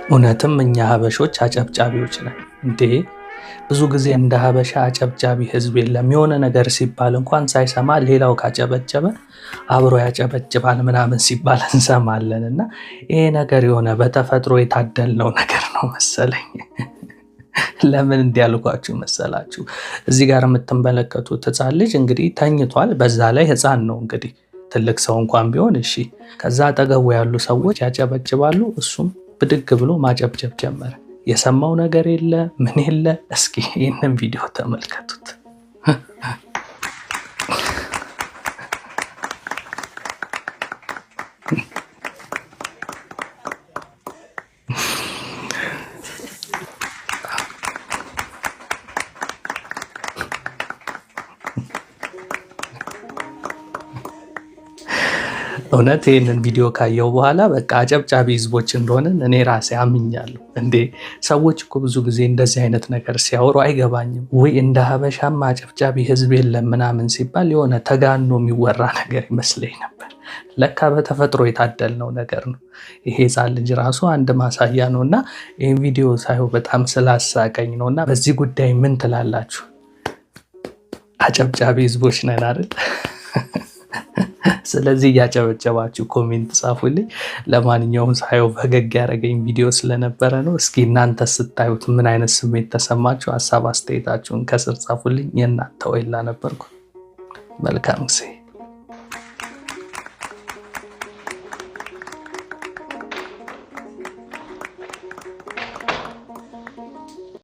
እውነትም እኛ ሀበሾች አጨብጫቢዎች ነን እንዴ! ብዙ ጊዜ እንደ ሀበሻ አጨብጫቢ ህዝብ የለም። የሆነ ነገር ሲባል እንኳን ሳይሰማ ሌላው ካጨበጨበ አብሮ ያጨበጭባል ምናምን ሲባል እንሰማለን። እና ይሄ ነገር የሆነ በተፈጥሮ የታደልነው ነገር ነው መሰለኝ። ለምን እንዲያልኳችሁ መሰላችሁ? እዚህ ጋር የምትመለከቱት ህፃን ልጅ እንግዲህ ተኝቷል። በዛ ላይ ህፃን ነው እንግዲህ ትልቅ ሰው እንኳን ቢሆን እሺ። ከዛ አጠገቡ ያሉ ሰዎች ያጨበጭባሉ፣ እሱም ብድግ ብሎ ማጨብጨብ ጀመረ። የሰማው ነገር የለ ምን የለ። እስኪ ይህንን ቪዲዮ ተመልከቱት። እውነት ይህንን ቪዲዮ ካየው በኋላ በቃ አጨብጫቢ ህዝቦች እንደሆነን እኔ ራሴ አምኛለሁ። እንዴ ሰዎች እኮ ብዙ ጊዜ እንደዚህ አይነት ነገር ሲያወሩ አይገባኝም። ወይ እንደ ሀበሻም አጨብጫቢ ህዝብ የለም ምናምን ሲባል የሆነ ተጋኖ የሚወራ ነገር ይመስለኝ ነበር። ለካ በተፈጥሮ የታደልነው ነገር ነው። ይሄ ህፃን ልጅ ራሱ አንድ ማሳያ ነው። እና ይህን ቪዲዮ ሳየው በጣም ስላሳቀኝ ነው። እና በዚህ ጉዳይ ምን ትላላችሁ? አጨብጫቢ ህዝቦች ነን አይደል? ስለዚህ እያጨበጨባችሁ ኮሜንት ጻፉልኝ። ለማንኛውም ሳየው ፈገግ ያደረገኝ ቪዲዮ ስለነበረ ነው። እስኪ እናንተ ስታዩት ምን አይነት ስሜት ተሰማችሁ? ሀሳብ አስተያየታችሁን ከስር ጻፉልኝ። የእናንተ ወይላ ነበርኩ። መልካም ጊዜ